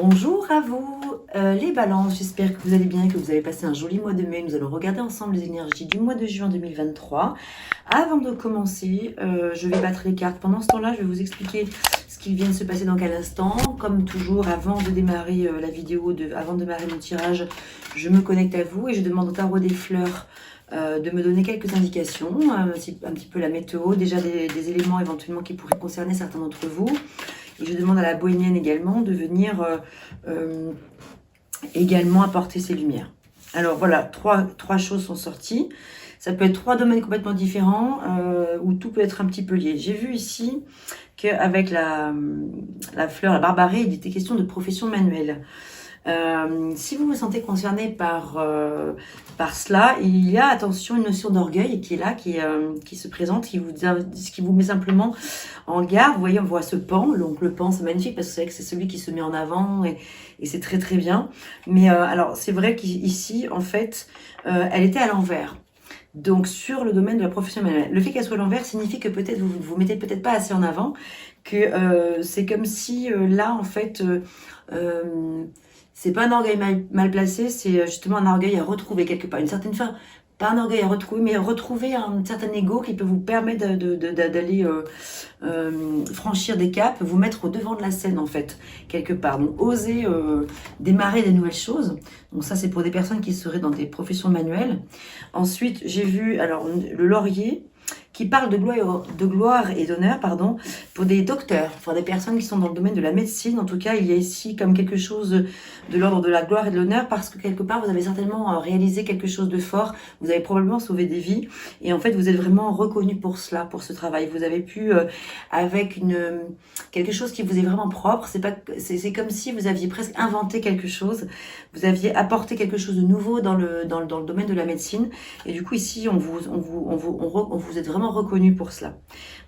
Bonjour à vous les balances, j'espère que vous allez bien et que vous avez passé un joli mois de mai. Nous allons regarder ensemble les énergies du mois de juin 2023. Avant de commencer, je vais battre les cartes. Pendant ce temps-là, je vais vous expliquer ce qui vient de se passer dans quel instant. Comme toujours, avant de démarrer la vidéo, avant de démarrer mon tirage, je me connecte à vous et je demande au tarot des fleurs de me donner quelques indications, un petit peu la météo, déjà des éléments éventuellement qui pourraient concerner certains d'entre vous. Et je demande à la bohémienne également de venir également apporter ses lumières. Alors voilà, trois choses sont sorties. Ça peut être trois domaines complètement différents où tout peut être un petit peu lié. J'ai vu ici qu'avec la fleur, la barbarie, il était question de profession manuelle. Si vous vous sentez concerné par cela, il y a, attention, une notion d'orgueil qui est là, qui se présente, qui vous met simplement en garde. Vous voyez, on voit ce pan, donc le pan c'est magnifique parce que c'est vrai que c'est celui qui se met en avant et c'est très très bien. Mais alors c'est vrai qu'ici, en fait, elle était à l'envers. Donc sur le domaine de la profession manuelle, le fait qu'elle soit à l'envers signifie que peut-être vous vous mettez peut-être pas assez en avant, que c'est comme si là en fait c'est pas un orgueil mal placé, c'est justement un orgueil à retrouver quelque part. Une certaine fin, pas un orgueil à retrouver, mais retrouver un certain ego qui peut vous permettre d'aller franchir des caps, vous mettre au devant de la scène en fait, quelque part. Donc oser démarrer des nouvelles choses. Donc ça c'est pour des personnes qui seraient dans des professions manuelles. Ensuite j'ai vu alors le laurier qui parle de gloire et d'honneur, pardon, pour des docteurs, pour des personnes qui sont dans le domaine de la médecine. En tout cas, il y a ici comme quelque chose de l'ordre de la gloire et de l'honneur, parce que quelque part, vous avez certainement réalisé quelque chose de fort, vous avez probablement sauvé des vies, et en fait, vous êtes vraiment reconnu pour cela, pour ce travail. Vous avez pu, avec quelque chose qui vous est vraiment propre, c'est comme si vous aviez presque inventé quelque chose, vous aviez apporté quelque chose de nouveau dans le domaine de la médecine, et du coup, ici, on vous êtes vraiment reconnu pour cela.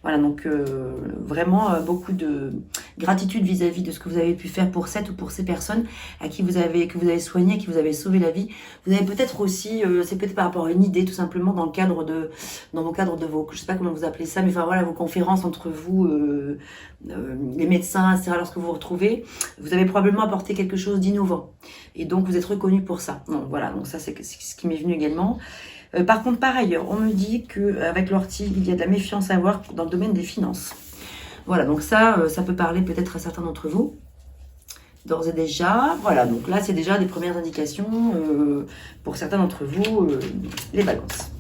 Voilà, donc vraiment beaucoup de gratitude vis-à-vis de ce que vous avez pu faire pour cette ou pour ces personnes à qui que vous avez soigné, à qui vous avez sauvé la vie. Vous avez peut-être aussi, c'est peut-être par rapport à une idée, tout simplement dans vos cadres de vos, je sais pas comment vous appelez ça, mais enfin voilà, vos conférences entre vous, les médecins, etc. Lorsque vous vous retrouvez, vous avez probablement apporté quelque chose d'innovant. Et donc vous êtes reconnu pour ça. Donc voilà, donc ça c'est ce qui m'est venu également. Par contre, par ailleurs, on me dit qu'avec l'ortie, il y a de la méfiance à avoir dans le domaine des finances. Voilà, donc ça peut parler peut-être à certains d'entre vous, d'ores et déjà. Voilà, donc là, c'est déjà des premières indications pour certains d'entre vous, les balances.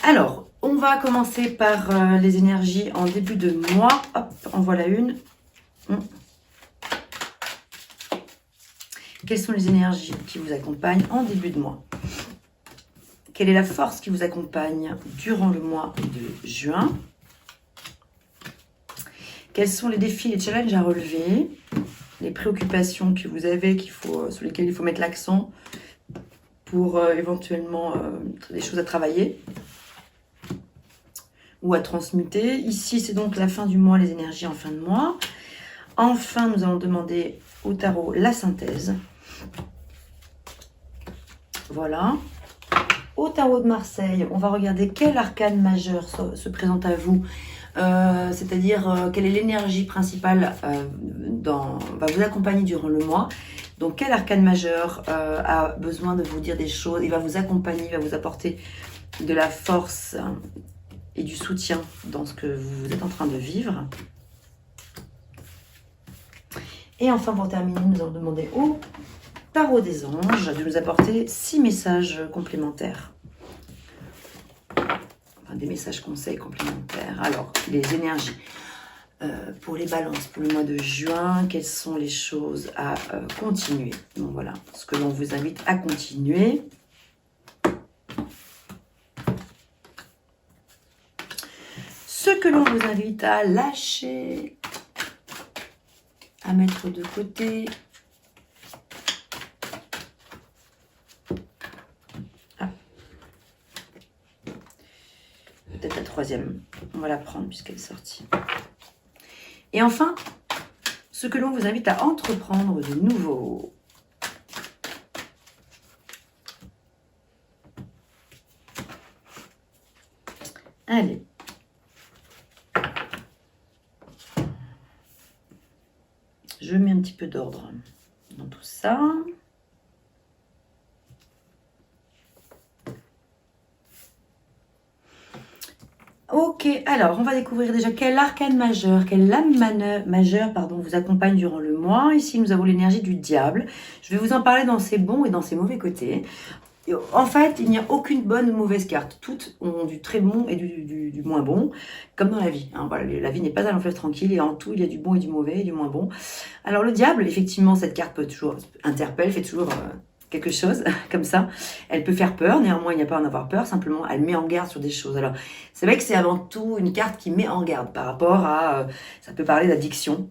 Alors, on va commencer par les énergies en début de mois. Hop, en voilà une. Quelles sont les énergies qui vous accompagnent en début de mois ? Quelle est la force qui vous accompagne durant le mois de juin? Quels sont les défis, les challenges à relever? Les préoccupations que vous avez, sur lesquelles il faut mettre l'accent pour éventuellement des choses à travailler ou à transmuter. Ici, c'est donc la fin du mois, les énergies en fin de mois. Enfin, nous allons demander au tarot la synthèse. Voilà. Au tarot de Marseille, on va regarder quel arcane majeur se présente à vous, c'est-à-dire quelle est l'énergie principale va vous accompagner durant le mois. Donc quel arcane majeur a besoin de vous dire des choses, il va vous accompagner, il va vous apporter de la force et du soutien dans ce que vous êtes en train de vivre. Et enfin, pour terminer, nous allons demander au tarot des anges de nous apporter 6 messages complémentaires. Enfin, des messages conseils complémentaires. Alors, les énergies pour les balances, pour le mois de juin, quelles sont les choses à continuer? Donc voilà, ce que l'on vous invite à continuer. Ce que l'on vous invite à lâcher, à mettre de côté. Peut-être la troisième, on va la prendre puisqu'elle est sortie. Et enfin, ce que l'on vous invite à entreprendre de nouveau. Allez. Je mets un petit peu d'ordre dans tout ça. Ok, alors on va découvrir déjà quel arcane majeur, quelle lame majeure pardon, vous accompagne durant le mois. Ici, nous avons l'énergie du diable. Je vais vous en parler dans ses bons et dans ses mauvais côtés. Et en fait, il n'y a aucune bonne ou mauvaise carte. Toutes ont du très bon et du moins bon, comme dans la vie. Hein, voilà, la vie n'est pas un long fleuve tranquille et en tout, il y a du bon et du mauvais et du moins bon. Alors le diable, effectivement, cette carte peut toujours interpelle, fait toujours quelque chose comme ça. Elle peut faire peur, néanmoins il n'y a pas à en avoir peur, simplement elle met en garde sur des choses. Alors c'est vrai que c'est avant tout une carte qui met en garde par rapport à, ça peut parler d'addiction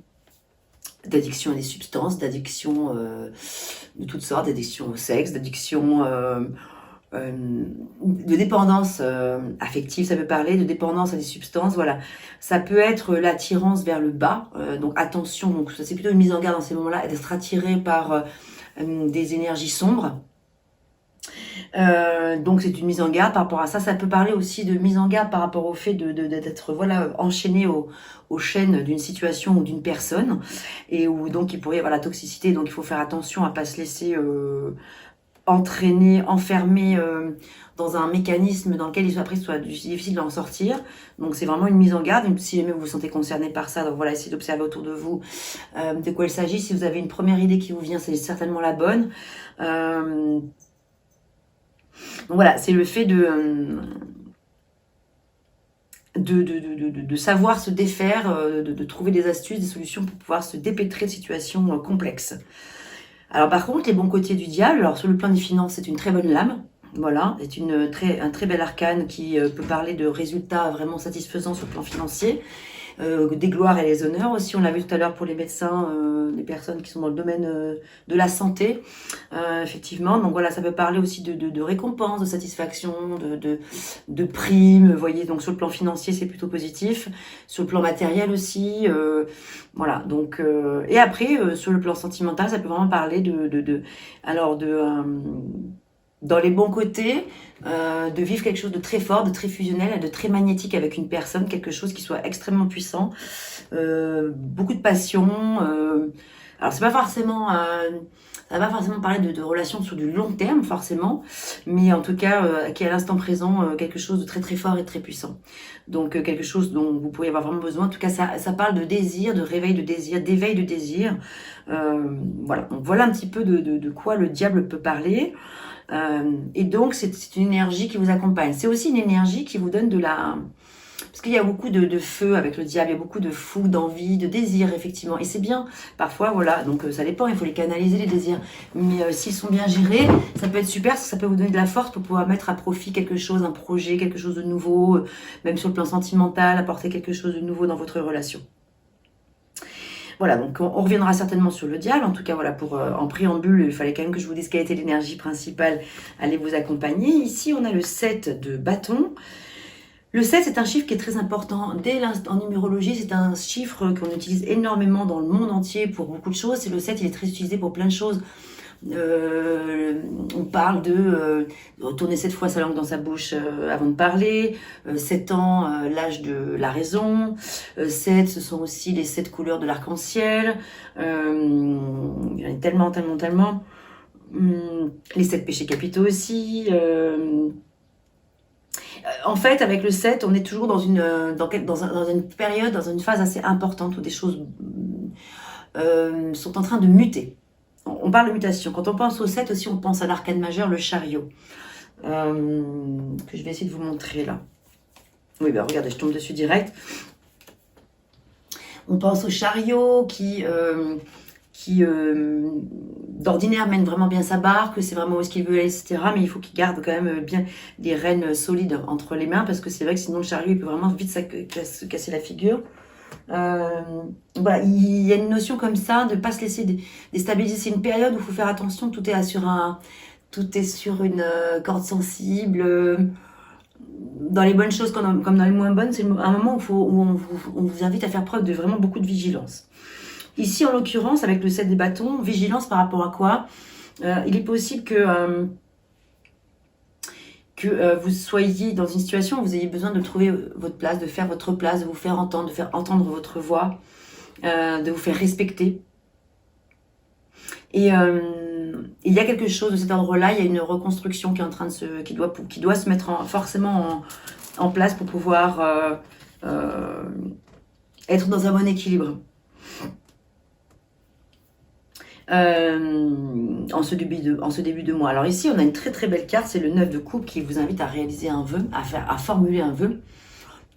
à des substances, d'addiction de toutes sortes, d'addiction au sexe, d'addiction de dépendance affective, ça peut parler de dépendance à des substances, voilà. Ça peut être l'attirance vers le bas, donc attention, donc c'est plutôt une mise en garde dans ces moments-là, d'être attiré par des énergies sombres. Donc c'est une mise en garde par rapport à ça. Ça peut parler aussi de mise en garde par rapport au fait d'être voilà, enchaîné aux chaînes d'une situation ou d'une personne, et où donc il pourrait y avoir la toxicité, donc il faut faire attention à ne pas se laisser entraîner, enfermer dans un mécanisme dans lequel après soit difficile d'en sortir. Donc c'est vraiment une mise en garde. Si jamais vous vous sentez concerné par ça, donc voilà, essayez d'observer autour de vous de quoi il s'agit. Si vous avez une première idée qui vous vient, c'est certainement la bonne. Donc voilà, c'est le fait de savoir se défaire, de trouver des astuces, des solutions pour pouvoir se dépêtrer de situations complexes. Alors par contre, les bons côtés du diable, alors sur le plan des finances, c'est une très bonne lame. Voilà, c'est un très bel arcane qui peut parler de résultats vraiment satisfaisants sur le plan financier. Des gloires et les honneurs aussi, on l'a vu tout à l'heure pour les médecins, les personnes qui sont dans le domaine de la santé, effectivement. Donc voilà, ça peut parler aussi de récompenses, de satisfaction, de primes, vous voyez, donc sur le plan financier, c'est plutôt positif. Sur le plan matériel aussi, voilà. Donc, et après, sur le plan sentimental, ça peut vraiment parler dans les bons côtés, de vivre quelque chose de très fort, de très fusionnel, de très magnétique avec une personne, quelque chose qui soit extrêmement puissant, beaucoup de passion. Alors c'est pas forcément, ça va pas forcément parler de relations sur du long terme forcément, mais en tout cas qui est à l'instant présent quelque chose de très très fort et très puissant. Donc quelque chose dont vous pourriez avoir vraiment besoin. En tout cas ça parle de désir, de réveil de désir, d'éveil de désir. Voilà, donc voilà un petit peu de quoi le diable peut parler. Et donc, c'est une énergie qui vous accompagne. C'est aussi une énergie qui vous donne de la... Parce qu'il y a beaucoup de feu avec le diable, il y a beaucoup de fou, d'envie, de désir, effectivement. Et c'est bien, parfois, voilà. Donc, ça dépend, il faut les canaliser, les désirs. Mais s'ils sont bien gérés, ça peut être super, parce que ça peut vous donner de la force pour pouvoir mettre à profit quelque chose, un projet, quelque chose de nouveau, même sur le plan sentimental, apporter quelque chose de nouveau dans votre relation. Voilà, donc on reviendra certainement sur le diable. En tout cas, voilà, en préambule, il fallait quand même que je vous dise quelle était l'énergie principale. Allez vous accompagner. Ici, on a le 7 de bâton. Le 7, c'est un chiffre qui est très important. En numérologie, c'est un chiffre qu'on utilise énormément dans le monde entier pour beaucoup de choses. Le 7, il est très utilisé pour plein de choses. On parle de retourner 7 fois sa langue dans sa bouche avant de parler, 7 ans, l'âge de la raison, 7, ce sont aussi les 7 couleurs de l'arc-en-ciel, il y en a tellement, les 7 péchés capitaux aussi. En fait, avec le 7, on est toujours dans une période, dans une phase assez importante où des choses sont en train de muter. On parle de mutation. Quand on pense au 7 aussi, on pense à l'arcane majeur, le chariot. Que je vais essayer de vous montrer là. Oui, ben regardez, je tombe dessus direct. On pense au chariot qui d'ordinaire mène vraiment bien sa barque, c'est vraiment où est-ce qu'il veut aller, etc. Mais il faut qu'il garde quand même bien des rênes solides entre les mains, parce que c'est vrai que sinon le chariot il peut vraiment vite se casser la figure. Voilà, il y a une notion comme ça de ne pas se laisser déstabiliser. C'est une période où il faut faire attention, tout est sur une corde sensible. Dans les bonnes choses comme dans les moins bonnes, c'est un moment où on vous invite à faire preuve de vraiment beaucoup de vigilance. Ici, en l'occurrence, avec le 7 des bâtons, vigilance par rapport à quoi? Il est possible que vous soyez dans une situation où vous ayez besoin de trouver votre place, de vous faire entendre, de faire entendre votre voix, de vous faire respecter. Et il y a quelque chose de cet ordre-là, il y a une reconstruction qui est en train de qui doit se mettre forcément en place pour pouvoir être dans un bon équilibre. En ce début de mois. Alors ici, on a une très très belle carte, c'est le 9 de coupe qui vous invite à réaliser un vœu, à formuler un vœu.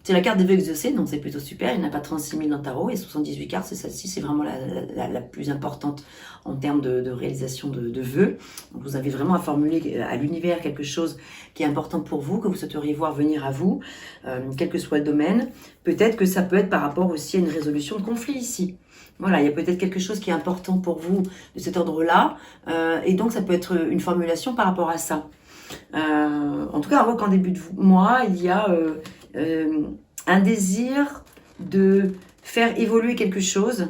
C'est la carte des vœux exaucés, donc c'est plutôt super. Il n'y en a pas 36 000 dans le tarot, et 78 cartes, c'est celle-ci, c'est vraiment la plus importante en termes de réalisation de vœux. Donc vous avez vraiment à formuler à l'univers quelque chose qui est important pour vous, que vous souhaiteriez voir venir à vous, quel que soit le domaine. Peut-être que ça peut être par rapport aussi à une résolution de conflit ici. Voilà, il y a peut-être quelque chose qui est important pour vous de cet ordre-là, et donc ça peut être une formulation par rapport à ça. En tout cas, on voit qu'en début de mois, il y a un désir de faire évoluer quelque chose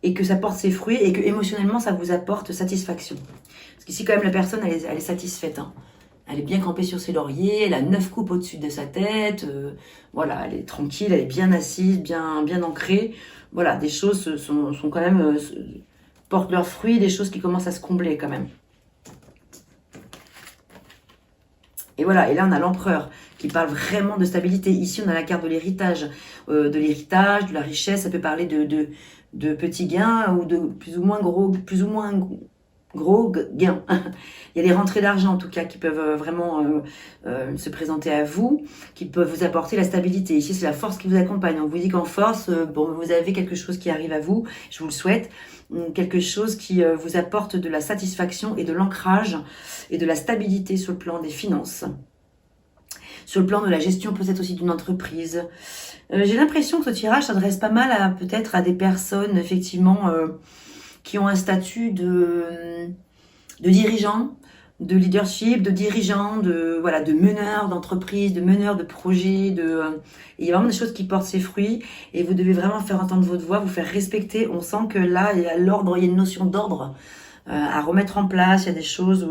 et que ça porte ses fruits et que émotionnellement ça vous apporte satisfaction. Parce qu'ici quand même la personne elle est satisfaite. Hein. Elle est bien campée sur ses lauriers, elle a 9 coupes au-dessus de sa tête, voilà, elle est tranquille, elle est bien assise, bien ancrée. Voilà, des choses sont quand même portent leurs fruits, des choses qui commencent à se combler quand même. Et voilà, et là on a l'empereur qui parle vraiment de stabilité. Ici on a la carte de l'héritage, de la richesse. Ça peut parler de petits gains ou de plus ou moins gros gains. Il y a des rentrées d'argent en tout cas qui peuvent vraiment se présenter à vous, qui peuvent vous apporter la stabilité. Ici c'est la force qui vous accompagne. On vous dit qu'en force, bon, vous avez quelque chose qui arrive à vous, je vous le souhaite, quelque chose qui vous apporte de la satisfaction et de l'ancrage et de la stabilité sur le plan des finances. Sur le plan de la gestion peut-être aussi d'une entreprise. J'ai l'impression que ce tirage s'adresse pas mal peut-être à des personnes effectivement qui ont un statut de dirigeant, de leadership, de dirigeant, de meneur d'entreprise, de meneur de projet. Il y a vraiment des choses qui portent ses fruits et vous devez vraiment faire entendre votre voix, vous faire respecter. On sent que là, il y a l'ordre, il y a une notion d'ordre à remettre en place. Il y a des choses...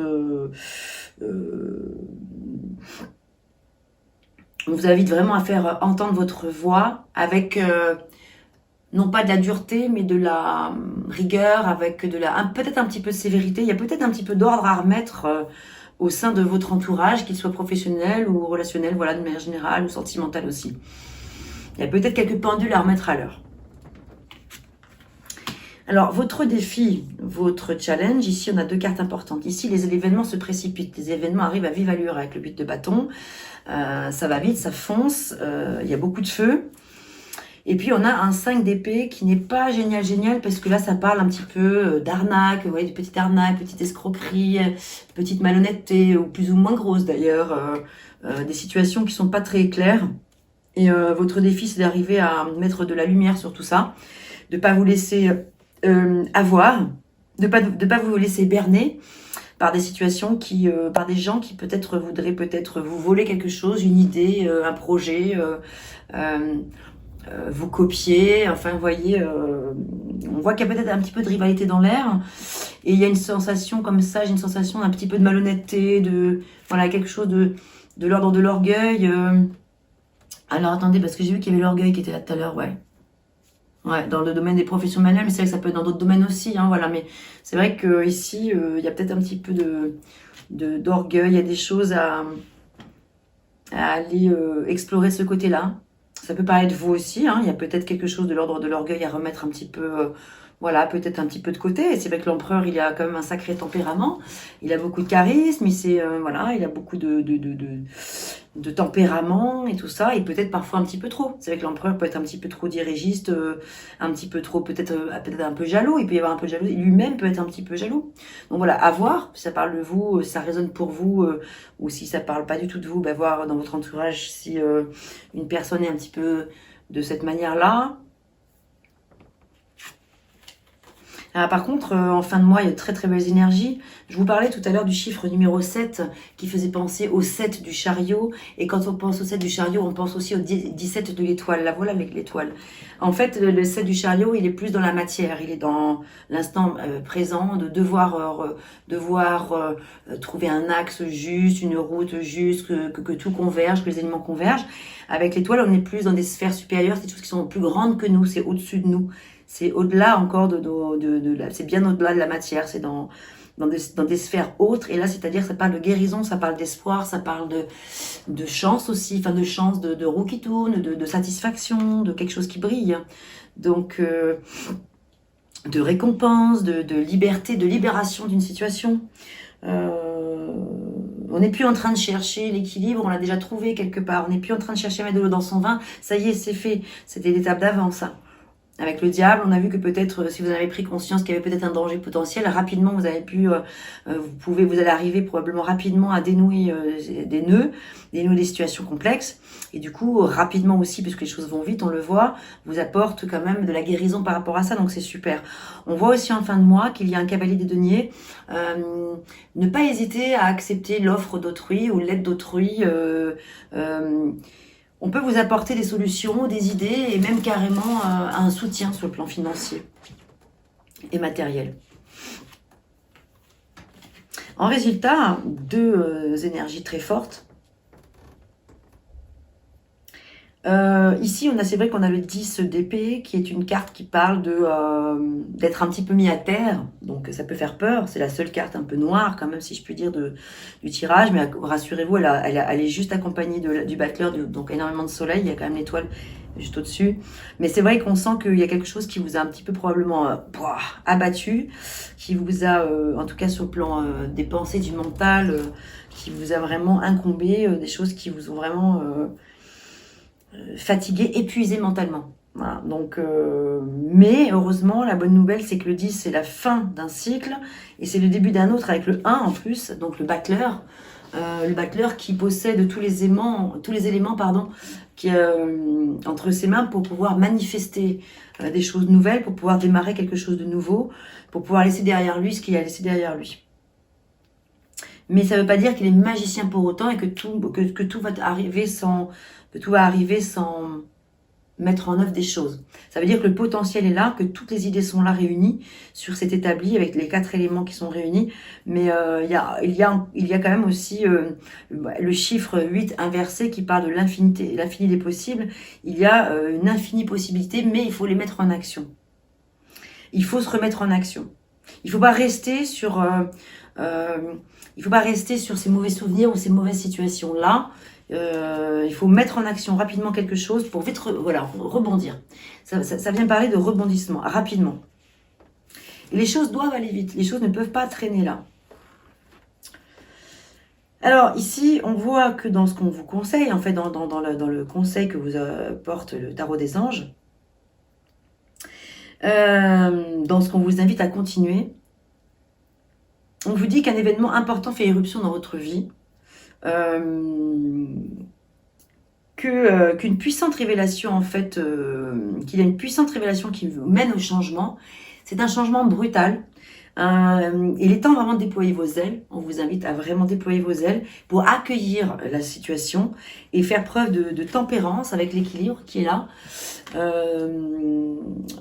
on vous invite vraiment à faire entendre votre voix avec... non pas de la dureté, mais de la rigueur, avec peut-être un petit peu de sévérité. Il y a peut-être un petit peu d'ordre à remettre au sein de votre entourage, qu'il soit professionnel ou relationnel, voilà, de manière générale, ou sentimental aussi. Il y a peut-être quelques pendules à remettre à l'heure. Alors, votre défi, votre challenge, ici, on a deux cartes importantes. Ici, les événements se précipitent. Les événements arrivent à vive allure avec le 8 de bâton. Ça va vite, ça fonce. Il y a beaucoup de feu. Et puis, on a un 5 d'épée qui n'est pas génial, parce que là, ça parle un petit peu d'arnaque, vous voyez, de petite arnaque, petite escroquerie, petite malhonnêteté, ou plus ou moins grosse d'ailleurs, des situations qui sont pas très claires. Et votre défi, c'est d'arriver à mettre de la lumière sur tout ça, de pas vous laisser avoir, de pas vous laisser berner par des situations par des gens qui peut-être voudraient vous voler quelque chose, une idée, un projet, vous copier, enfin vous voyez, on voit qu'il y a peut-être un petit peu de rivalité dans l'air, et il y a une sensation comme ça, j'ai une sensation d'un petit peu de malhonnêteté, voilà, quelque chose de l'ordre de l'orgueil. Alors attendez, parce que j'ai vu qu'il y avait l'orgueil qui était là tout à l'heure, ouais, dans le domaine des professions manuelles, mais c'est vrai que ça peut être dans d'autres domaines aussi, hein, voilà, mais c'est vrai que ici il y a peut-être un petit peu d'orgueil, il y a des choses à aller explorer ce côté-là. Ça peut parler de vous aussi, hein. Il y a peut-être quelque chose de l'ordre de l'orgueil à remettre un petit peu, voilà, peut-être un petit peu de côté. Et c'est vrai que l'empereur, il a quand même un sacré tempérament, il a beaucoup de charisme, voilà, il a beaucoup de tempérament et tout ça, et peut-être parfois un petit peu trop. C'est vrai que l'empereur peut être un petit peu trop dirigiste, un petit peu trop, peut-être un peu jaloux, il peut y avoir un peu de jalousie, lui-même peut être un petit peu jaloux. Donc voilà, à voir, si ça parle de vous, si ça résonne pour vous, ou si ça parle pas du tout de vous, voir dans votre entourage si une personne est un petit peu de cette manière-là. Par contre, en fin de mois, il y a de très très belles énergies. Je vous parlais tout à l'heure du chiffre numéro 7 qui faisait penser au 7 du chariot. Et quand on pense au 7 du chariot, on pense aussi au 17 de l'étoile. La voilà avec l'étoile. En fait, le 7 du chariot, il est plus dans la matière. Il est dans l'instant présent, de devoir trouver un axe juste, une route juste, que tout converge, que les éléments convergent. Avec l'étoile, on est plus dans des sphères supérieures, c'est des choses qui sont plus grandes que nous, c'est au-dessus de nous. c'est au-delà encore c'est bien au-delà de la matière, c'est dans des sphères autres. Et là, c'est-à-dire, ça parle de guérison, ça parle d'espoir, ça parle de chance aussi, enfin de chance, de roue qui tourne, de satisfaction, de quelque chose qui brille. Donc, de récompense, de liberté, de libération d'une situation. On n'est plus en train de chercher l'équilibre, on l'a déjà trouvé quelque part. On n'est plus en train de chercher à mettre de l'eau dans son vin. Ça y est, c'est fait. C'était l'étape d'avant, ça. Avec le diable, on a vu que peut-être, si vous avez pris conscience qu'il y avait peut-être un danger potentiel, rapidement, vous avez pu, vous allez arriver probablement rapidement à dénouer des nœuds, dénouer des situations complexes. Et du coup, rapidement aussi, puisque les choses vont vite, on le voit, vous apporte quand même de la guérison par rapport à ça, donc c'est super. On voit aussi en fin de mois qu'il y a un cavalier des deniers. Ne pas hésiter à accepter l'offre d'autrui ou l'aide d'autrui. On peut vous apporter des solutions, des idées et même carrément un soutien sur le plan financier et matériel. En résultat, deux énergies très fortes. Ici, c'est vrai qu'on a le 10 d'épée, qui est une carte qui parle d'être un petit peu mis à terre. Donc ça peut faire peur. C'est la seule carte un peu noire, quand même, si je puis dire, du tirage. Mais rassurez-vous, elle est juste accompagnée du battleur, donc énormément de soleil. Il y a quand même l'étoile juste au-dessus. Mais c'est vrai qu'on sent qu'il y a quelque chose qui vous a un petit peu probablement abattu, qui vous a, en tout cas sur le plan des pensées, du mental, qui vous a vraiment incombé, des choses qui vous ont vraiment... fatigué, épuisé mentalement. Voilà. Donc, mais heureusement, la bonne nouvelle, c'est que le 10, c'est la fin d'un cycle et c'est le début d'un autre avec le 1 en plus, donc le battleur. Le battleur qui possède tous les éléments qui, entre ses mains pour pouvoir manifester des choses nouvelles, pour pouvoir démarrer quelque chose de nouveau, pour pouvoir laisser derrière lui ce qu'il a laissé derrière lui. Mais ça ne veut pas dire qu'il est magicien pour autant et que tout va arriver sans mettre en œuvre des choses. Ça veut dire que le potentiel est là, que toutes les idées sont là réunies sur cet établi avec les 4 éléments qui sont réunis. Mais il y a quand même aussi le chiffre 8 inversé qui parle de l'infini des possibles. Il y a une infinie possibilité, mais il faut les mettre en action. Il faut se remettre en action. Il ne faut pas rester sur ces mauvais souvenirs ou ces mauvaises situations-là. Il faut mettre en action rapidement quelque chose pour vite rebondir. Ça vient parler de rebondissement, rapidement. Et les choses doivent aller vite. Les choses ne peuvent pas traîner là. Alors ici, on voit que dans ce qu'on vous conseille, en fait, dans le conseil que vous apporte le tarot des anges, dans ce qu'on vous invite à continuer, on vous dit qu'un événement important fait éruption dans votre vie, qu'une puissante révélation, en fait, qu'il y a une puissante révélation qui vous mène au changement. C'est un changement brutal. Il est temps vraiment de déployer vos ailes. On vous invite à vraiment déployer vos ailes pour accueillir la situation et faire preuve de tempérance avec l'équilibre qui est là,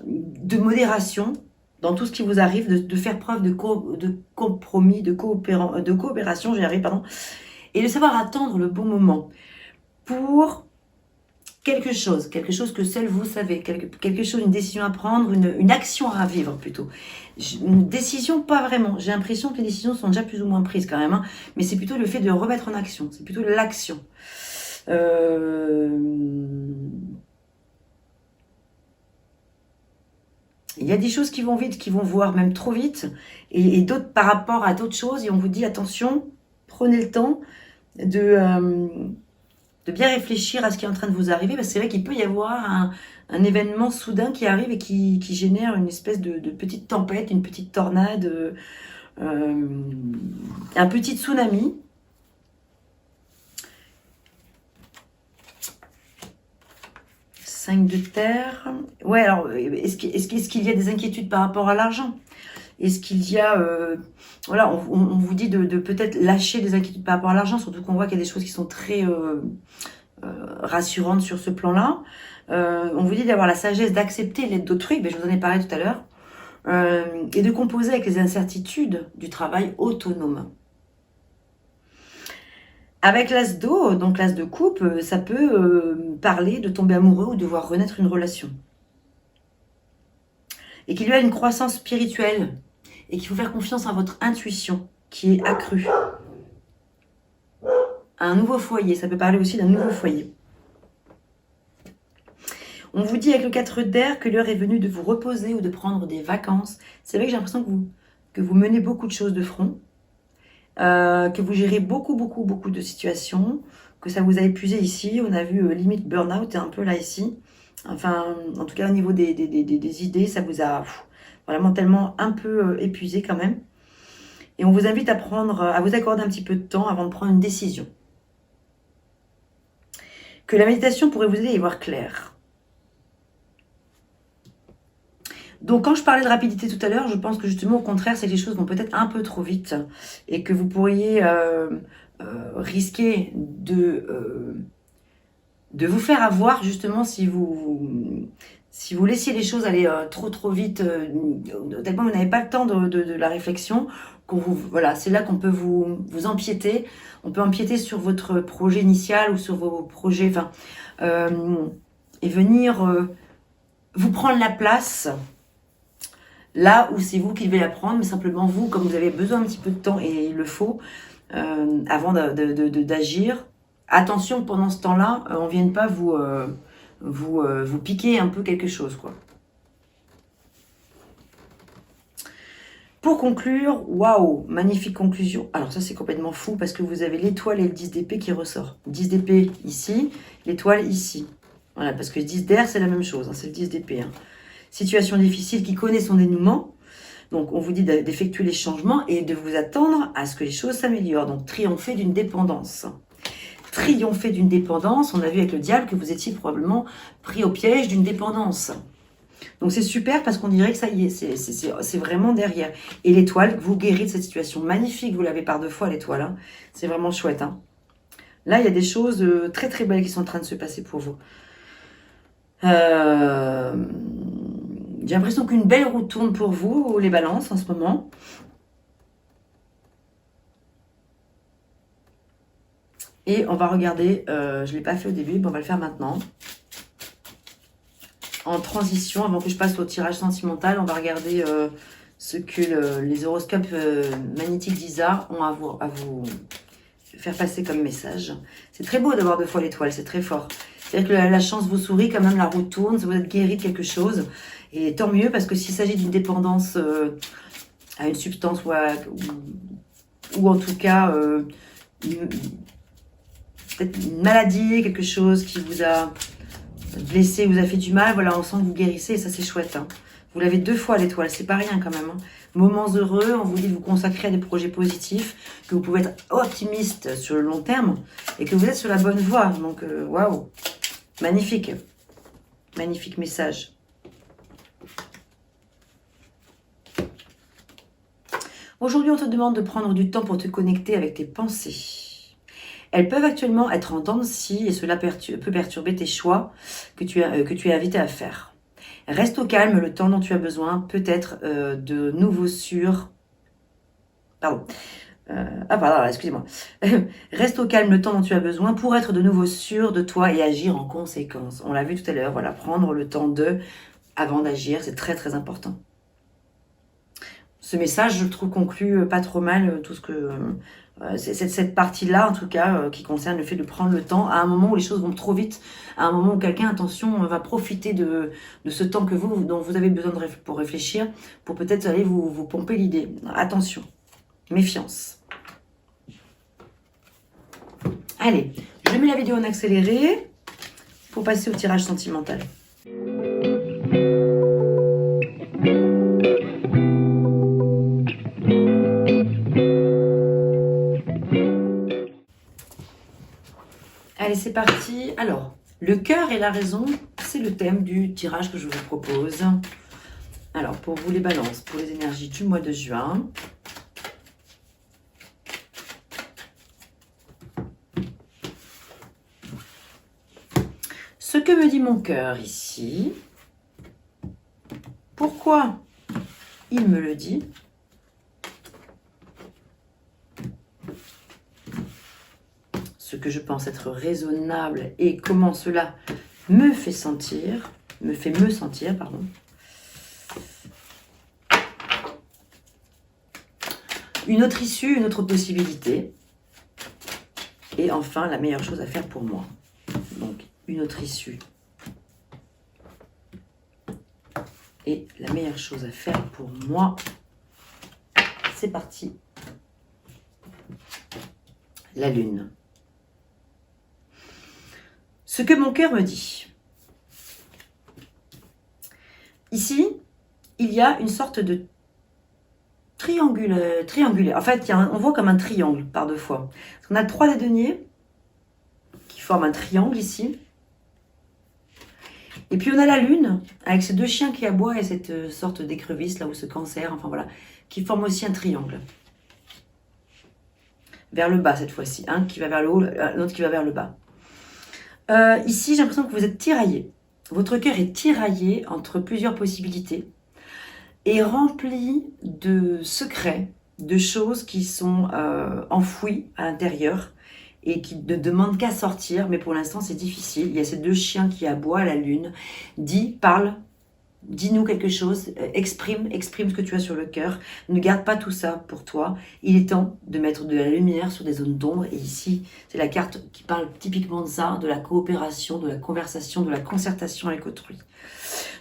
de modération dans tout ce qui vous arrive, de faire preuve de compromis, de coopération, j'y arrive, pardon, et de savoir attendre le bon moment pour quelque chose que seul vous savez, quelque chose, une décision à prendre, une action à vivre plutôt. Une décision, pas vraiment. J'ai l'impression que les décisions sont déjà plus ou moins prises quand même, hein, mais c'est plutôt le fait de remettre en action, c'est plutôt l'action. Il y a des choses qui vont vite, qui vont voir même trop vite, et d'autres par rapport à d'autres choses, et on vous dit attention, prenez le temps de bien réfléchir à ce qui est en train de vous arriver, parce que c'est vrai qu'il peut y avoir un événement soudain qui arrive et qui génère une espèce de petite tempête, une petite tornade, un petit tsunami. De terre. Ouais, alors, est-ce qu'il y a des inquiétudes par rapport à l'argent? Est-ce qu'il y a... voilà, on vous dit de peut-être lâcher des inquiétudes par rapport à l'argent, surtout qu'on voit qu'il y a des choses qui sont très rassurantes sur ce plan-là. On vous dit d'avoir la sagesse d'accepter l'aide d'autrui, mais je vous en ai parlé tout à l'heure, et de composer avec les incertitudes du travail autonome. Avec l'as d'eau, donc l'as de coupe, ça peut parler de tomber amoureux ou de voir renaître une relation. et qu'il y a une croissance spirituelle et qu'il faut faire confiance à votre intuition qui est accrue. Un nouveau foyer, ça peut parler aussi d'un nouveau foyer. On vous dit avec le 4 d'air que l'heure est venue de vous reposer ou de prendre des vacances. C'est vrai que j'ai l'impression que vous menez beaucoup de choses de front, que vous gérez beaucoup de situations, que ça vous a épuisé ici. On a vu limite burn-out un peu là ici. Enfin, en tout cas au niveau des idées, ça vous a vraiment tellement un peu épuisé quand même. Et on vous invite à vous accorder un petit peu de temps avant de prendre une décision. Que la méditation pourrait vous aider à y voir clair. Donc, quand je parlais de rapidité tout à l'heure, je pense que justement, au contraire, c'est que les choses vont peut-être un peu trop vite et que vous pourriez risquer de vous faire avoir, justement, si vous laissiez les choses aller trop vite, tellement vous n'avez pas le temps de la réflexion, voilà, c'est là qu'on peut vous empiéter. On peut empiéter sur votre projet initial ou sur vos projets, et venir vous prendre la place là où c'est vous qui devez la prendre, mais simplement vous, comme vous avez besoin un petit peu de temps, et il le faut, avant d'agir. Attention, pendant ce temps-là, on ne vienne pas vous piquer un peu quelque chose, quoi. Pour conclure, waouh, magnifique conclusion. Alors ça, c'est complètement fou parce que vous avez l'étoile et le 10 d'épée qui ressort. 10 d'épée ici, l'étoile ici. Voilà, parce que 10 d'air, c'est la même chose, hein, c'est le 10 d'épée. Hein. Situation difficile qui connaît son dénouement. Donc, on vous dit d'effectuer les changements et de vous attendre à ce que les choses s'améliorent. Donc, triompher d'une dépendance. Triompher d'une dépendance. On a vu avec le diable que vous étiez probablement pris au piège d'une dépendance. Donc, c'est super parce qu'on dirait que ça y est, c'est vraiment derrière. Et l'étoile vous guérit de cette situation magnifique. Vous l'avez par 2 fois, l'étoile. Hein. C'est vraiment chouette. Hein. Là, il y a des choses très, très belles qui sont en train de se passer pour vous. J'ai l'impression qu'une belle roue tourne pour vous, les balances, en ce moment. Et on va regarder, je ne l'ai pas fait au début, mais on va le faire maintenant. En transition, avant que je passe au tirage sentimental, on va regarder ce que les horoscopes magnétiques d'Isa ont à vous faire passer comme message. C'est très beau d'avoir 2 fois l'étoile, c'est très fort. C'est-à-dire que la chance vous sourit, quand même la roue tourne, vous êtes guéri de quelque chose. Et tant mieux, parce que s'il s'agit d'une dépendance à une substance ou en tout cas peut-être une maladie, quelque chose qui vous a blessé, vous a fait du mal, voilà, on sent que vous guérissez et ça c'est chouette. Hein. Vous l'avez 2 fois l'étoile, c'est pas rien quand même. Hein. Moments heureux, on vous dit de vous consacrer à des projets positifs, que vous pouvez être optimiste sur le long terme et que vous êtes sur la bonne voie. Donc, waouh, magnifique. Magnifique message. Aujourd'hui, on te demande de prendre du temps pour te connecter avec tes pensées. Elles peuvent actuellement être en dents de scie et cela peut perturber tes choix que tu es invité à faire. Reste au calme le temps dont tu as besoin, peut-être de nouveau sûr. Pardon. Pardon, excusez-moi. Reste au calme le temps dont tu as besoin pour être de nouveau sûr de toi et agir en conséquence. On l'a vu tout à l'heure, voilà, prendre le temps avant d'agir, c'est très très important. Ce message, je le trouve, conclut pas trop mal tout ce que... cette partie-là, en tout cas, qui concerne le fait de prendre le temps à un moment où les choses vont trop vite, à un moment où quelqu'un, attention, va profiter de ce temps dont vous avez besoin pour réfléchir, pour peut-être aller vous pomper l'idée. Attention, méfiance. Allez, je mets la vidéo en accéléré pour passer au tirage sentimental. Allez, c'est parti. Alors, le cœur et la raison, c'est le thème du tirage que je vous propose. Alors, pour vous les balances, pour les énergies du mois de juin. Ce que me dit mon cœur ici. Pourquoi il me le dit? Ce que je pense être raisonnable et comment cela me fait sentir, pardon. Une autre issue, une autre possibilité. Et enfin, la meilleure chose à faire pour moi. Donc, une autre issue. Et la meilleure chose à faire pour moi. C'est parti. La lune. Ce que mon cœur me dit. Ici, il y a une sorte de triangulaire. En fait, on voit comme un triangle par deux fois. On a 3 des deniers qui forment un triangle ici. Et puis on a la lune, avec ces 2 chiens qui aboient et cette sorte d'écrevisse, là où ce cancer, enfin voilà, qui forme aussi un triangle. Vers le bas cette fois-ci, un qui va vers le haut, l'autre qui va vers le bas. Ici, j'ai l'impression que vous êtes tiraillé. Votre cœur est tiraillé entre plusieurs possibilités et rempli de secrets, de choses qui sont enfouies à l'intérieur et qui ne demandent qu'à sortir, mais pour l'instant c'est difficile. Il y a ces 2 chiens qui aboient à la lune. Parle, dis-nous quelque chose, exprime ce que tu as sur le cœur. Ne garde pas tout ça pour toi. Il est temps de mettre de la lumière sur des zones d'ombre. Et ici, c'est la carte qui parle typiquement de ça, de la coopération, de la conversation, de la concertation avec autrui.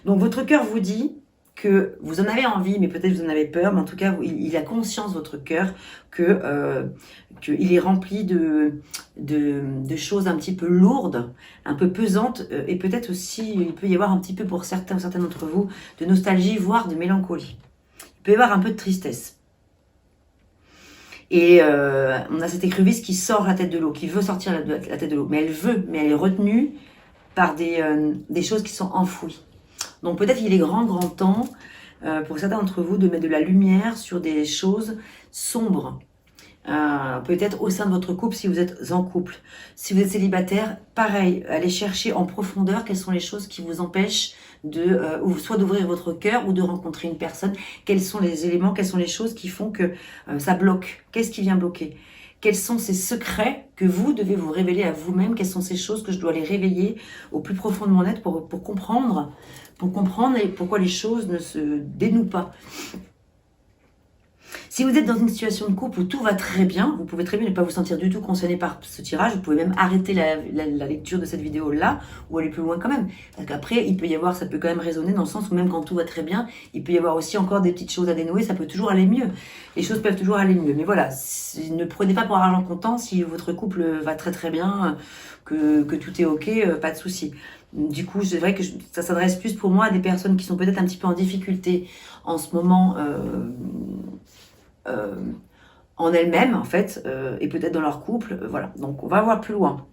Donc votre cœur vous dit que vous en avez envie, mais peut-être vous en avez peur, mais en tout cas, il a conscience, votre cœur, qu'il est rempli de choses un petit peu lourdes, un peu pesantes, et peut-être aussi, il peut y avoir un petit peu pour certains d'entre vous, de nostalgie, voire de mélancolie. Il peut y avoir un peu de tristesse. Et on a cette écrevisse qui sort la tête de l'eau, qui veut sortir la tête de l'eau, mais elle est retenue par des choses qui sont enfouies. Donc peut-être qu'il est grand temps pour certains d'entre vous de mettre de la lumière sur des choses sombres. Peut-être au sein de votre couple si vous êtes en couple. Si vous êtes célibataire, pareil, allez chercher en profondeur quelles sont les choses qui vous empêchent soit d'ouvrir votre cœur ou de rencontrer une personne. Quels sont les éléments, quelles sont les choses qui font que ça bloque. Qu'est-ce qui vient bloquer? Quels sont ces secrets que vous devez vous révéler à vous-même? Quelles sont ces choses que je dois les réveiller au plus profond de mon être pour comprendre et pourquoi les choses ne se dénouent pas. Si vous êtes dans une situation de couple où tout va très bien, vous pouvez très bien ne pas vous sentir du tout concerné par ce tirage. Vous pouvez même arrêter la lecture de cette vidéo-là ou aller plus loin quand même. Parce qu'après, ça peut quand même résonner dans le sens où même quand tout va très bien, il peut y avoir aussi encore des petites choses à dénouer. Ça peut toujours aller mieux. Les choses peuvent toujours aller mieux. Mais voilà, ne prenez pas pour argent comptant si votre couple va très très bien, que tout est ok, pas de souci. Du coup, c'est vrai que ça s'adresse plus pour moi à des personnes qui sont peut-être un petit peu en difficulté en ce moment en elles-mêmes, en fait, et peut-être dans leur couple. Voilà, donc on va voir plus loin.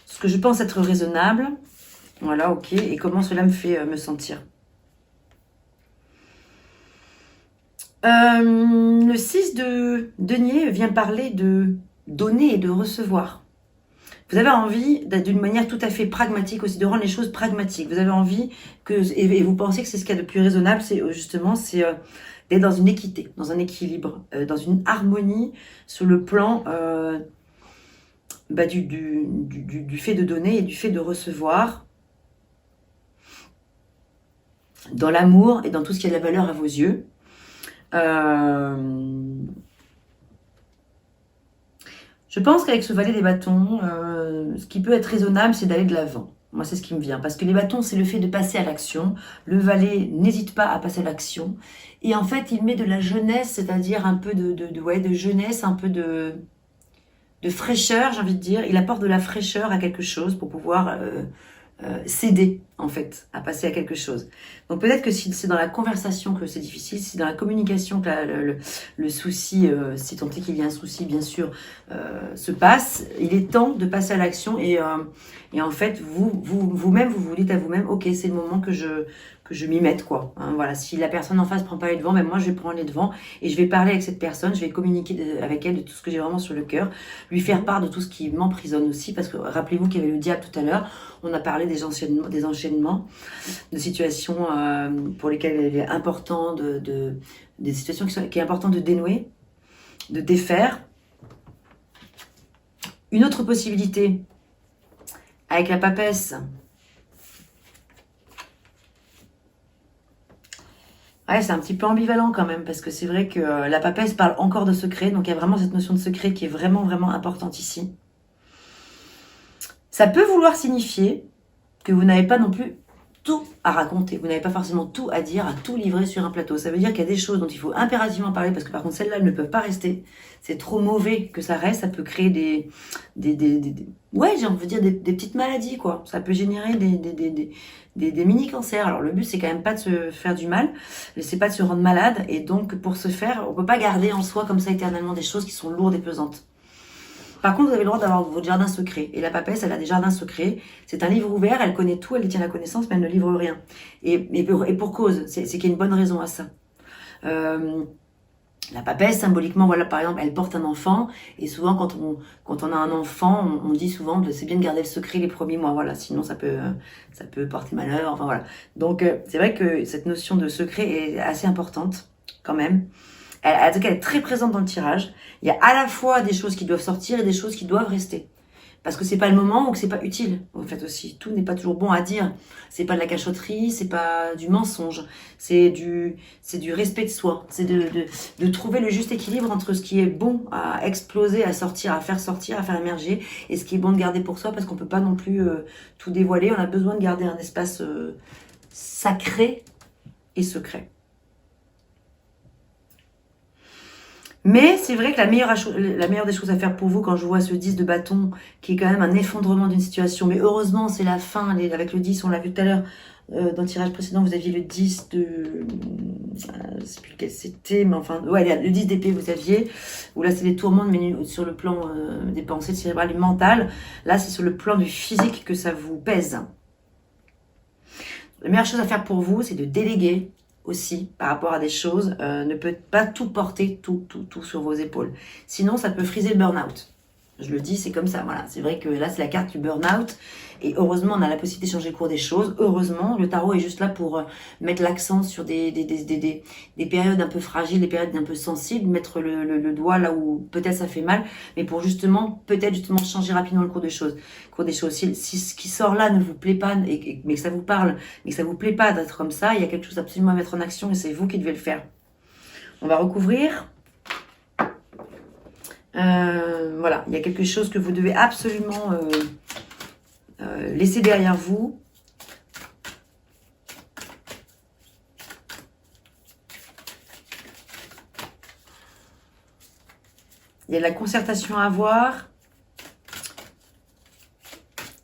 Ce que je pense être raisonnable, voilà, ok, et comment cela me fait me sentir. Le 6 de denier vient parler de donner et de recevoir. Vous avez envie, d'une manière tout à fait pragmatique aussi, de rendre les choses pragmatiques. Vous avez envie et vous pensez que c'est ce qu'il y a de plus raisonnable, c'est justement, d'être dans une équité, dans un équilibre, dans une harmonie sur le plan du fait de donner et du fait de recevoir, dans l'amour et dans tout ce qui a de la valeur à vos yeux. Je pense qu'avec ce valet des bâtons, ce qui peut être raisonnable, c'est d'aller de l'avant. Moi, c'est ce qui me vient. Parce que les bâtons, c'est le fait de passer à l'action. Le valet n'hésite pas à passer à l'action. Et en fait, il met de la jeunesse, c'est-à-dire un peu de jeunesse, un peu de fraîcheur, j'ai envie de dire. Il apporte de la fraîcheur à quelque chose pour pouvoir s'aider, en fait, à passer à quelque chose. Donc peut-être que si c'est dans la conversation que c'est difficile, si c'est dans la communication que le souci, si tant est qu'il y a un souci, bien sûr, se passe, il est temps de passer à l'action et en fait, vous-même, vous dites à vous-même, ok, c'est le moment que je m'y mette, quoi. Hein, voilà, si la personne en face prend pas les devants, ben moi je vais prendre les devants et je vais parler avec cette personne, je vais communiquer avec elle de tout ce que j'ai vraiment sur le cœur, lui faire part de tout ce qui m'emprisonne aussi, parce que rappelez-vous qu'il y avait le diable tout à l'heure, on a parlé des enchaînements, de situations pour lesquelles il est important des situations qui est important de dénouer, de défaire. Une autre possibilité, avec la papesse, Ouais, c'est un petit peu ambivalent quand même, parce que c'est vrai que la papesse parle encore de secret, donc il y a vraiment cette notion de secret qui est vraiment, vraiment importante ici. Ça peut vouloir signifier que vous n'avez pas non plus tout à raconter, vous n'avez pas forcément tout à dire, à tout livrer sur un plateau. Ça veut dire qu'il y a des choses dont il faut impérativement parler, parce que par contre celles-là, elles ne peuvent pas rester. C'est trop mauvais que ça reste, ça peut créer ouais, j'ai envie de dire des petites maladies, quoi. Ça peut générer des mini-cancers. Alors le but, c'est quand même pas de se faire du mal, c'est pas de se rendre malade, et donc pour ce faire, on peut pas garder en soi comme ça éternellement des choses qui sont lourdes et pesantes. Par contre, vous avez le droit d'avoir votre jardin secret. Et la papesse, elle a des jardins secrets. C'est un livre ouvert, elle connaît tout, elle détient la connaissance, mais elle ne livre rien. Et pour cause, c'est qu'il y a une bonne raison à ça. La papesse, symboliquement, voilà, par exemple, elle porte un enfant. Et souvent, quand on a un enfant, on dit souvent que c'est bien de garder le secret les premiers mois. Voilà, sinon ça peut porter malheur. Enfin voilà. Donc, c'est vrai que cette notion de secret est assez importante, quand même. En tout cas, elle est très présente dans le tirage. Il y a à la fois des choses qui doivent sortir et des choses qui doivent rester. Parce que c'est pas le moment ou que c'est pas utile, en fait aussi. Tout n'est pas toujours bon à dire. C'est pas de la cachotterie, c'est pas du mensonge. C'est du respect de soi. C'est de trouver le juste équilibre entre ce qui est bon à exploser, à sortir, à faire émerger, et ce qui est bon de garder pour soi, parce qu'on peut pas non plus tout dévoiler. On a besoin de garder un espace sacré et secret. Mais c'est vrai que la meilleure des choses à faire pour vous, quand je vois ce 10 de bâton, qui est quand même un effondrement d'une situation, mais heureusement c'est la fin, avec le 10, on l'a vu tout à l'heure, dans le tirage précédent, vous aviez le 10 de... je ne sais plus lequel c'était, mais enfin, ouais, le 10 d'épée vous aviez, où là c'est des tourments, mais sur le plan des pensées cérébrales et mentales, là c'est sur le plan du physique que ça vous pèse. La meilleure chose à faire pour vous, c'est de déléguer aussi par rapport à des choses, ne peut pas tout porter, tout sur vos épaules. Sinon, ça peut friser le burn-out. Je le dis, c'est comme ça, voilà. C'est vrai que là, c'est la carte du burn-out. Et heureusement, on a la possibilité de changer le cours des choses. Heureusement, le tarot est juste là pour mettre l'accent sur des périodes un peu fragiles, des périodes un peu sensibles, mettre le doigt là où peut-être ça fait mal, mais pour peut-être justement changer rapidement le cours des choses. Si ce qui sort là ne vous plaît pas, mais que ça vous parle, mais que ça vous plaît pas d'être comme ça, il y a quelque chose absolument à mettre en action et c'est vous qui devez le faire. On va recouvrir. Voilà, il y a quelque chose que vous devez absolument laisser derrière vous. Il y a de la concertation à avoir.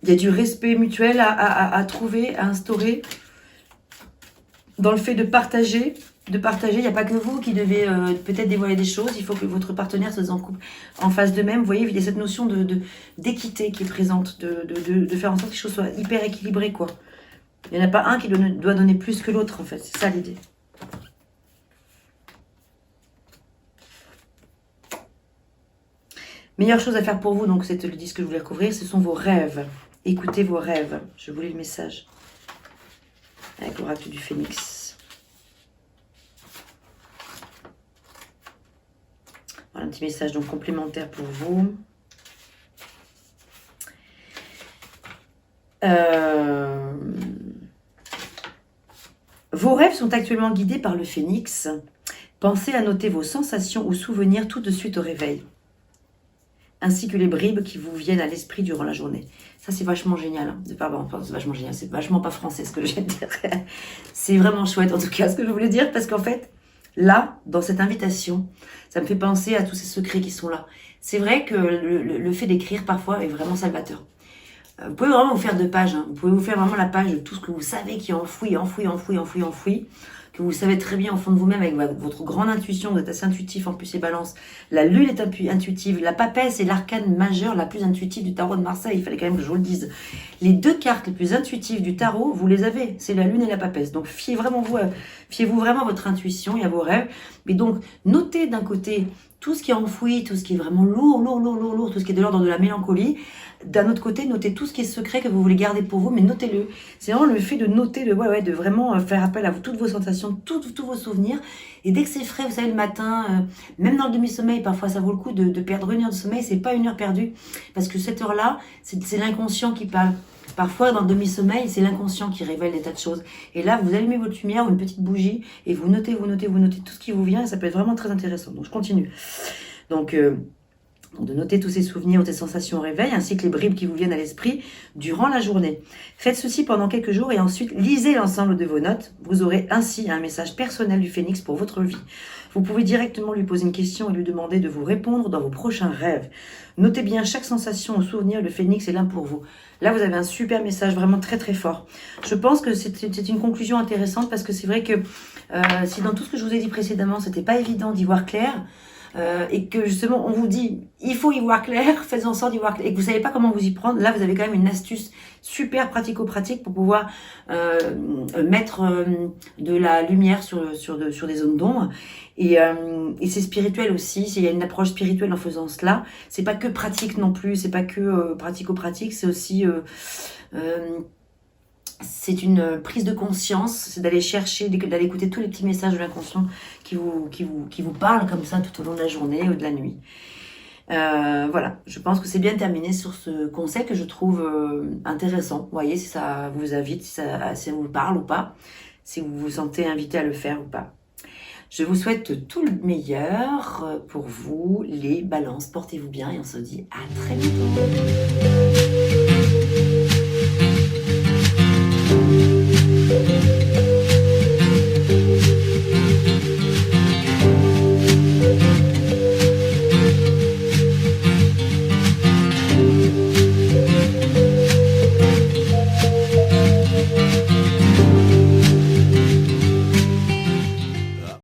Il y a du respect mutuel à trouver, à instaurer. Dans le fait de partager, il n'y a pas que vous qui devez peut-être dévoiler des choses. Il faut que votre partenaire se en couple en face d'eux-mêmes. Vous voyez, il y a cette notion d'équité qui est présente, de faire en sorte que les choses soient hyper équilibrées, quoi. Il n'y en a pas un qui doit donner plus que l'autre, en fait. C'est ça l'idée. Meilleure chose à faire pour vous, donc c'est le disque que je voulais recouvrir, ce sont vos rêves. Écoutez vos rêves. Je vous lis le message avec l'oracle du Phénix. Voilà un petit message donc complémentaire pour vous. Vos rêves sont actuellement guidés par le Phénix. Pensez à noter vos sensations ou souvenirs tout de suite au réveil, ainsi que les bribes qui vous viennent à l'esprit durant la journée. Ça, c'est vachement génial. Hein. C'est vachement génial. C'est vachement pas français ce que je viens de dire. C'est vraiment chouette, en tout cas, ce que je voulais dire, parce qu'en fait, là, dans cette invitation, ça me fait penser à tous ces secrets qui sont là. C'est vrai que le fait d'écrire, parfois, est vraiment salvateur. Vous pouvez vraiment vous faire 2 pages. Hein. Vous pouvez vous faire vraiment la page de tout ce que vous savez qui est enfoui, que vous savez très bien au fond de vous-même avec votre grande intuition. Vous êtes assez intuitif en plus et balance. La lune est intuitive. La papesse est l'arcane majeure la plus intuitive du tarot de Marseille. Il fallait quand même que je vous le dise. Les 2 cartes les plus intuitives du tarot, vous les avez. C'est la lune et la papesse. Donc fiez-vous vraiment à votre intuition et à vos rêves. Mais donc notez d'un côté tout ce qui est enfoui, tout ce qui est vraiment lourd, tout ce qui est de l'ordre de la mélancolie. D'un autre côté, notez tout ce qui est secret que vous voulez garder pour vous, mais notez-le. C'est vraiment le fait de noter, de vraiment faire appel à toutes vos sensations, tous vos souvenirs. Et dès que c'est frais, vous savez, le matin, même dans le demi-sommeil, parfois ça vaut le coup de perdre 1 heure de sommeil. C'est pas 1 heure perdue, parce que cette heure-là, c'est l'inconscient qui parle. Parfois, dans le demi-sommeil, c'est l'inconscient qui révèle des tas de choses. Et là, vous allumez votre lumière ou une petite bougie et vous notez tout ce qui vous vient et ça peut être vraiment très intéressant. Donc, je continue. Donc, de noter tous ces souvenirs ou ces sensations au réveil, ainsi que les bribes qui vous viennent à l'esprit durant la journée. Faites ceci pendant quelques jours et ensuite lisez l'ensemble de vos notes. Vous aurez ainsi un message personnel du phénix pour votre vie. Vous pouvez directement lui poser une question et lui demander de vous répondre dans vos prochains rêves. Notez bien chaque sensation ou souvenir, le phénix est là pour vous. Là, vous avez un super message, vraiment très très fort. Je pense que c'est une conclusion intéressante parce que c'est vrai que si dans tout ce que je vous ai dit précédemment, c'était pas évident d'y voir clair, et que justement on vous dit il faut y voir clair, faites en sorte d'y voir clair, et que vous savez pas comment vous y prendre, là vous avez quand même une astuce super pratico-pratique pour pouvoir mettre de la lumière sur des zones d'ombre, et c'est spirituel aussi. Il y a une approche spirituelle en faisant cela, c'est pas que pratique non plus, c'est pas que pratico-pratique, c'est aussi c'est une prise de conscience, c'est d'aller chercher, d'aller écouter tous les petits messages de l'inconscient qui vous parlent comme ça tout au long de la journée ou de la nuit. Voilà, je pense que c'est bien terminé sur ce conseil que je trouve intéressant. Vous voyez, si ça vous invite, si ça vous parle ou pas, si vous vous sentez invité à le faire ou pas. Je vous souhaite tout le meilleur pour vous, les balances. Portez-vous bien et on se dit à très bientôt.